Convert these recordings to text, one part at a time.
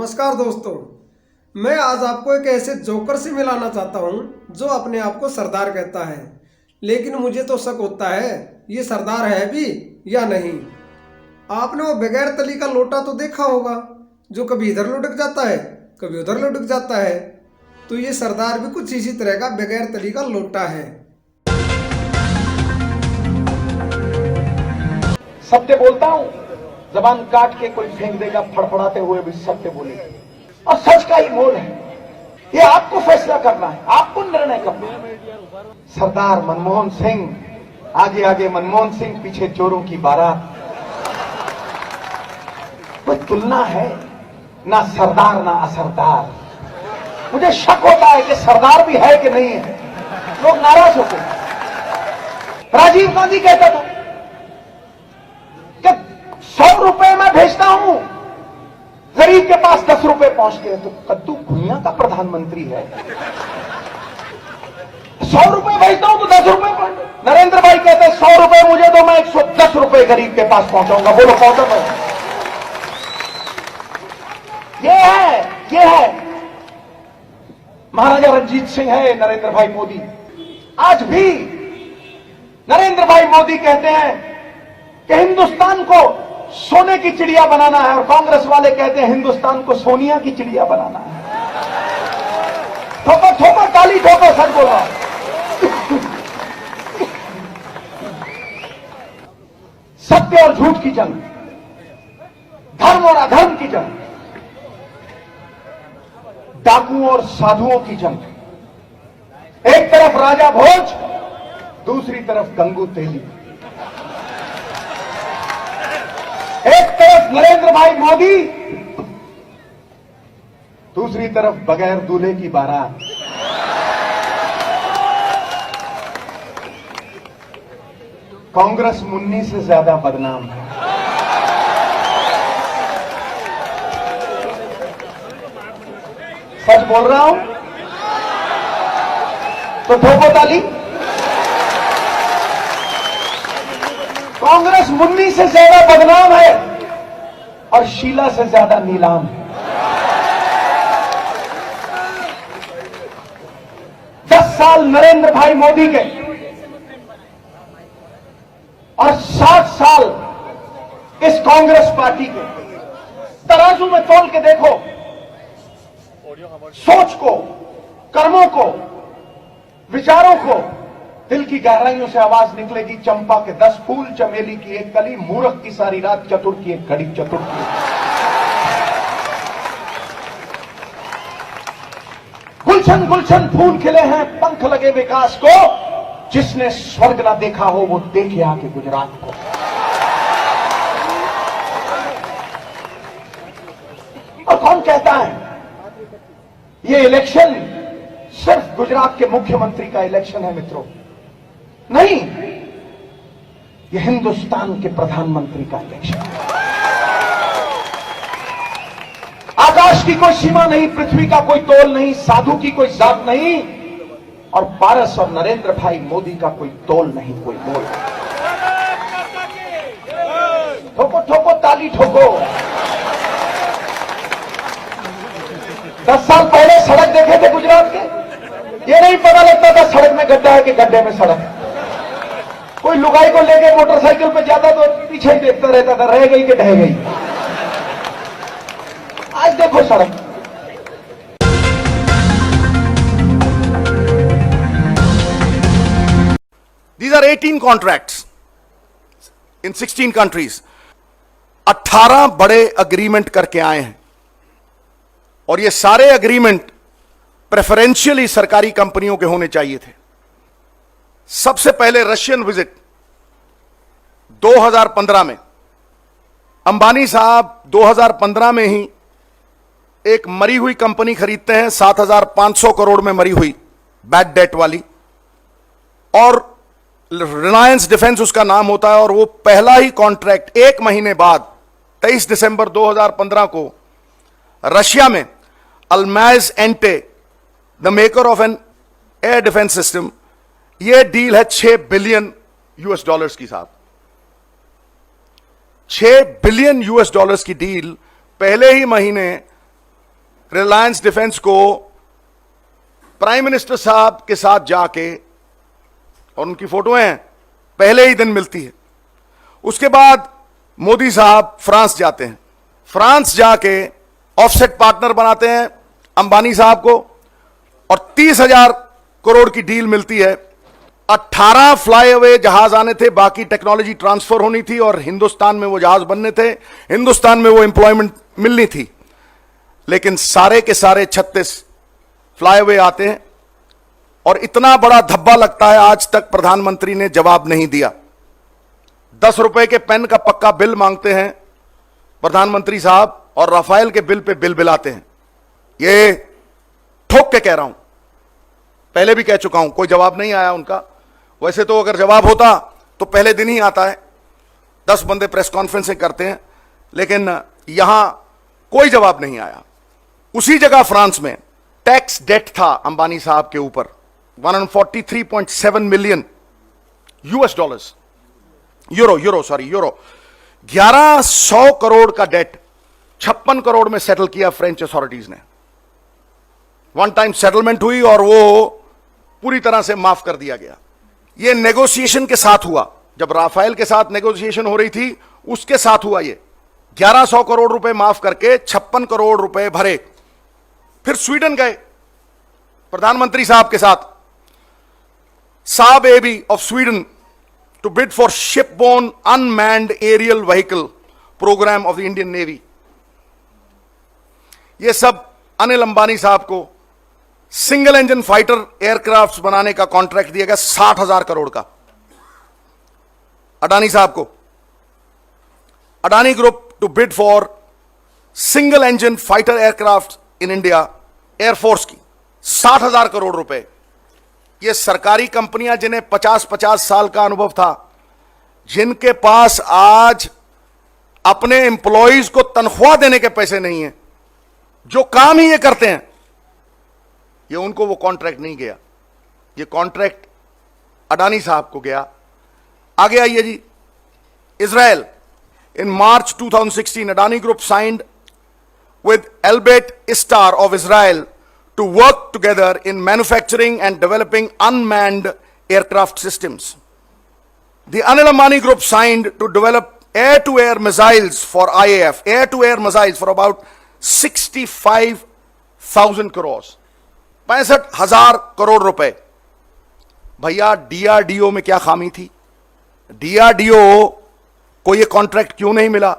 नमस्कार दोस्तों, मैं आज आपको एक ऐसे जोकर से मिलाना चाहता हूं जो अपने आप को सरदार कहता है, लेकिन मुझे तो शक होता है ये सरदार है भी या नहीं। आपने वो बगैर तली का लोटा तो देखा होगा जो कभी इधर लुढ़क जाता है कभी उधर लुढ़क जाता है, तो ये सरदार भी कुछ इसी तरह का बगैर तली का लोटा है। सत्य बोलता हूं, जबान काट के कोई फेंक देगा, फड़फड़ाते हुए भी सत्य बोलेगा और सच का ही मोल है। ये आपको फैसला करना है, आपको निर्णय करना है। सरदार मनमोहन सिंह, आगे आगे मनमोहन सिंह, पीछे चोरों की बारात। कोई तुलना है ना सरदार ना असरदार। मुझे शक होता है कि सरदार भी है कि नहीं है। लोग नाराज होते हैं। राजीव गांधी कहता था कि 100 रुपए मैं भेजता हूं, गरीब के पास 10 रुपए पहुंचते हैं, तो कद्दू भुइयां का प्रधानमंत्री है। 100 रुपए भेजता हूं तो 10 रुपए पहुंचते। नरेंद्र भाई कहते हैं 100 रुपए मुझे दो, मैं 110 रुपए गरीब के पास पहुंचाऊंगा। बोलो पहुंचा? ये है महाराजा रंजीत सिंह, है नरेंद्र भाई मोदी। आज भी नरेंद्र भाई मोदी कहते हैं कि हिंदुस्तान को सोने की चिड़िया बनाना है, और कांग्रेस वाले कहते हैं हिंदुस्तान को सोनिया की चिड़िया बनाना है। ठोको ठोको ताली ठोको, सच बोल रहा हूं। सत्य और झूठ की जंग, धर्म और अधर्म की जंग, डाकुओं और साधुओं की जंग। एक तरफ राजा भोज, दूसरी तरफ गंगू तेली। एक तरफ नरेंद्र भाई मोदी, दूसरी तरफ बगैर दूल्हे की बारात। कांग्रेस मुन्नी से ज्यादा बदनाम है। सच बोल रहा हूं तो ठोको ताली। कांग्रेस मुन्नी से ज्यादा बदनाम है और शीला से ज्यादा नीलाम है। 10 साल नरेंद्र भाई मोदी के और 60 साल इस कांग्रेस पार्टी के, तराजू में तोल के देखो। सोच को, कर्मों को, विचारों को, दिल की गहराइयों से आवाज निकलेगी। चंपा के 10 फूल, चमेली की एक कली, मूर्ख की सारी रात, चतुर की एक घड़ी, चतुर की। गुलशन गुलशन फूल खिले हैं, पंख लगे विकास को। जिसने स्वर्ग ना देखा हो वो देखे आके गुजरात को। और कौन कहता है ये इलेक्शन सिर्फ गुजरात के मुख्यमंत्री का इलेक्शन है? मित्रों, नहीं, ये हिंदुस्तान के प्रधानमंत्री का इलेक्शन है। आकाश की कोई सीमा नहीं, पृथ्वी का कोई तोल नहीं, साधु की कोई जात नहीं, और पारस और नरेंद्र भाई मोदी का कोई तोल नहीं, कोई मोल। ठोको ठोको ताली ठोको। 10 साल पहले सड़क देखे थे गुजरात के, ये नहीं पता लगता था सड़क में गड्ढा है कि गड्ढे में सड़क है। कोई लुगाई को लेके मोटरसाइकिल पे जाता तो पीछे ही देखता रहता था, रह गई कि ढह गई। आज देखो सड़क। These are 18 contracts in 16 countries. 18 बड़े अग्रीमेंट करके आए हैं, और ये सारे अग्रीमेंट प्रेफरेंशियली सरकारी कंपनियों के होने चाहिए थे। सबसे पहले रशियन विजिट 2015 में। अंबानी साहब 2015 में ही एक मरी हुई कंपनी खरीदते हैं, 7,500 करोड़ में मरी हुई, बैड डेट वाली, और रिलायंस डिफेंस उसका नाम होता है। और वो पहला ही कॉन्ट्रैक्ट 1 महीने बाद 23 दिसंबर 2015 को रशिया में Almaz Antey, the maker of an air defence system, यह डील है $6 बिलियन की साथ। $6 बिलियन की डील पहले ही महीने रिलायंस डिफेंस को प्राइम मिनिस्टर साहब के साथ जाके, और उनकी फोटो हैं, पहले ही दिन मिलती है। उसके बाद मोदी साहब फ्रांस जाते हैं, फ्रांस जाके ऑफसेट पार्टनर बनाते हैं अंबानी साहब को, और 30,000 करोड़ की डील मिलती है। 18 फ्लाईओवर जहाज आने थे, बाकी टेक्नोलॉजी ट्रांसफर होनी थी और हिंदुस्तान में वो जहाज बनने थे, हिंदुस्तान में वो एम्प्लॉयमेंट मिलनी थी। लेकिन सारे के सारे 36 फ्लाईओवर आते हैं और इतना बड़ा धब्बा लगता है, आज तक प्रधानमंत्री ने जवाब नहीं दिया। 10 रुपए के पेन का पक्का बिल मांगते हैं प्रधानमंत्री साहब, और राफेल के बिल पे बिल बिलाते हैं। ये ठोक के कह रहा हूं, पहले भी कह चुका हूं, कोई जवाब नहीं आया उनका। वैसे तो अगर जवाब होता तो पहले दिन ही आता है, 10 बंदे प्रेस कॉन्फ्रेंसें करते हैं, लेकिन यहां कोई जवाब नहीं आया। उसी जगह फ्रांस में टैक्स डेट था अंबानी साहब के ऊपर 143.7 million US dollars, euro 1100 crore का डेट 56 करोड़ में सेटल किया फ्रेंच अथॉरिटीज ने। वन टाइम सेटलमेंट हुई और वो पूरी तरह से माफ कर दिया गया। ये नेगोशिएशन के साथ हुआ, जब राफेल के साथ नेगोशिएशन हो रही थी उसके साथ हुआ। ये 1100 करोड़ रुपए माफ करके 56 करोड़ रुपए भरे। फिर स्वीडन गए प्रधानमंत्री साहब के साथ, Saab AB of Sweden, to bid for shipborne unmanned aerial vehicle programme of the Indian Navy. ये सब अनिल अंबानी साहब को सिंगल इंजन फाइटर एयरक्राफ्ट बनाने का कॉन्ट्रैक्ट दिया गया 60,000 करोड़ का। अडानी साहब को, Adani group to bid for single engine fighter aircraft in India, air force की 60,000 करोड़ रुपए। ये सरकारी कंपनियां जिन्हें 50-50 साल का अनुभव था, जिनके पास आज अपने एम्प्लॉइज को तनख्वाह देने के पैसे नहीं है, जो काम ही ये करते हैं, ये उनको वो कॉन्ट्रैक्ट नहीं गया। ये कॉन्ट्रैक्ट अडानी साहब को गया। आगे आइए जी, Israel. In March 2016 Adani group signed with Elbit Istar of Israel to work together in manufacturing and developing unmanned aircraft systems. The Anil Ambani Group signed to develop air-to-air missiles for IAF, air-to-air missiles for about 65,000 crores, 65,000 crore रुपए। भैया DRDO में क्या खामी थी? DRDO को ये contract क्यों नहीं मिला?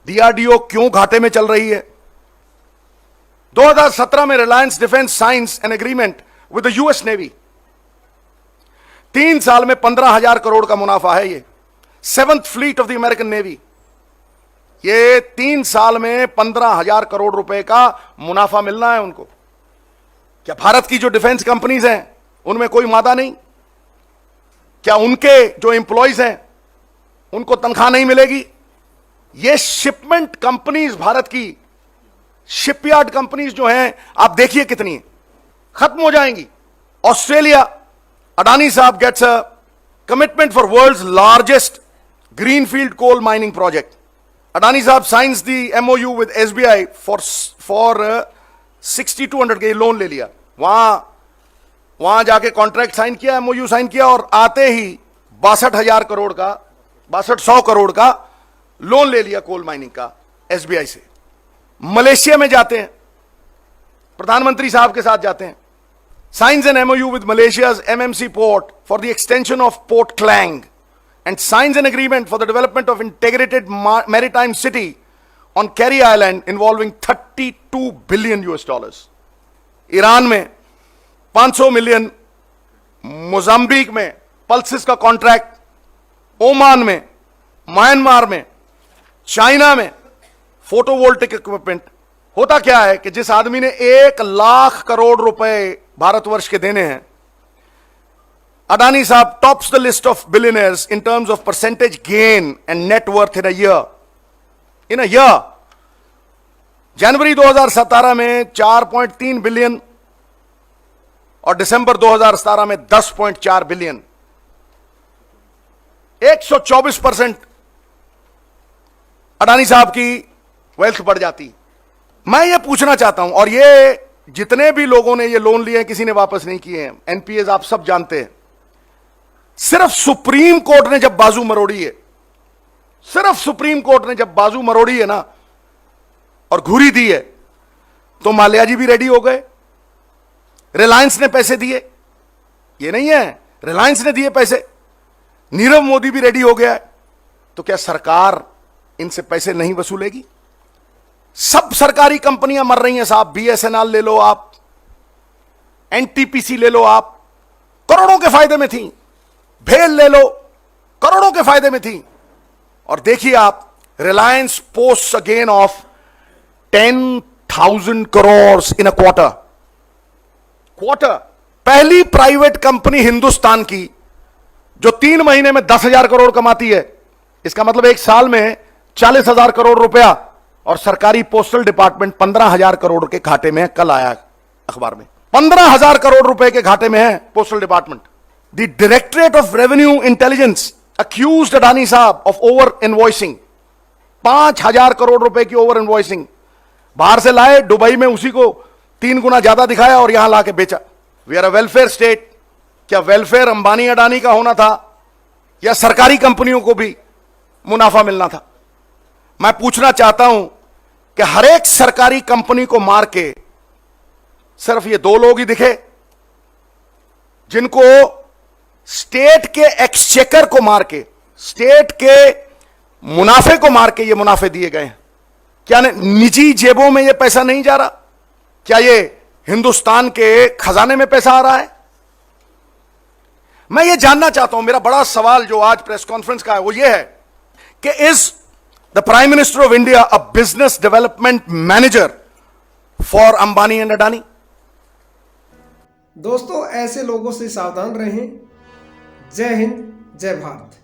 DRDO क्यों घाटे में चल रही है? 2017 में Reliance defence science an agreement with the US navy. 3 साल में 15,000 करोड़ का मुनाफा है। ये 7th fleet of the American navy. ये 3 साल में 15,000 करोड़ रुपए का मुनाफा मिलना है उनको। क्या भारत की जो डिफेंस कंपनीज हैं उनमें कोई मादा नहीं? क्या उनके जो एम्प्लॉइज हैं उनको तनख्वाह नहीं मिलेगी? ये शिपमेंट कंपनीज, भारत की शिपयार्ड कंपनीज जो हैं, आप देखिए कितनी है, खत्म हो जाएंगी। ऑस्ट्रेलिया, अडानी साहब gets a commitment for world's largest greenfield coal mining project. Adani साहब signs the MOU with SBI for 6,200 के लोन ले लिया। वहां जाके कॉन्ट्रैक्ट साइन किया, MOU साइन किया, और आते ही 62,000 करोड़ का, 6200 करोड़ का लोन ले लिया कोल माइनिंग का SBI से। मलेशिया में जाते हैं, प्रधानमंत्री साहब के साथ जाते हैं, signs an MOU with Malaysia's MMC port for the extension of port Klang and signs an agreement for the development of integrated maritime city on Carey island involving 32 billion US dollars. Iran में 500 million, Mozambique में pulses का contract, Oman में, Myanmar में, China में photovoltaic equipment. होता क्या है कि जिस आदमी ने 1 लाख करोड़ रुपए भारतवर्ष के देने हैं, अडानी साहब tops the list of billionaires in terms of percentage gain and net worth in a year. जनवरी 2017 में 4.3 बिलियन और दिसंबर 2017 में 10.4 बिलियन, 124% अडानी साहब की वेल्थ बढ़ जाती। मैं ये पूछना चाहता हूं, और ये जितने भी लोगों ने ये लोन लिए हैं किसी ने वापस नहीं किए हैं, एनपीएस आप सब जानते हैं। सिर्फ सुप्रीम कोर्ट ने जब बाजू मरोड़ी है, सिर्फ सुप्रीम कोर्ट ने जब बाजू मरोड़ी है ना और घुरी दी है, तो माल्या जी भी रेडी हो गए, रिलायंस ने पैसे दिए, ये नहीं है रिलायंस ने दिए पैसे, नीरव मोदी भी रेडी हो गया है। तो क्या सरकार इनसे पैसे नहीं वसूलेगी? सब सरकारी कंपनियां मर रही हैं साहब, बीएसएनएल ले लो आप, एनटीपीसी ले लो आप, करोड़ों के फायदे में थी, भेल ले लो, करोड़ों के फायदे में थी। और देखिए आप, Reliance post a gain of 10,000 crore in a quarter. पहली प्राइवेट कंपनी हिंदुस्तान की जो 3 महीने में 10,000 करोड़ कमाती है, इसका मतलब एक साल में 40,000 करोड़ रुपया, और सरकारी पोस्टल डिपार्टमेंट 15,000 करोड़ के घाटे में है। कल आया अखबार में 15,000 करोड़ रुपए के घाटे में है postal department. The directorate of revenue intelligence accused Adani साहब ऑफ ओवर इनवॉइसिंग, 5,000 करोड़ रुपए की ओवर इनवॉइसिंग। बाहर से लाए, दुबई में उसी को 3 गुना ज्यादा दिखाया और यहां लाके बेचा। We are a welfare state. क्या वेलफेयर अंबानी अडानी का होना था या सरकारी कंपनियों को भी मुनाफा मिलना था? मैं पूछना चाहता हूं कि हर एक सरकारी कंपनी को मार के सिर्फ ये 2 लोग ही दिखे जिनको स्टेट के एक्सचेकर को मार के, स्टेट के मुनाफे को मार के ये मुनाफे दिए गए हैं। क्या निजी जेबों में ये पैसा नहीं जा रहा? क्या ये हिंदुस्तान के खजाने में पैसा आ रहा है? मैं ये जानना चाहता हूं, मेरा बड़ा सवाल जो आज प्रेस कॉन्फ्रेंस का है वो ये है कि is the prime minister of India a business development manager for Ambani and Adani? दोस्तों, ऐसे लोगों से सावधान रहें। जय हिंद, जय भारत।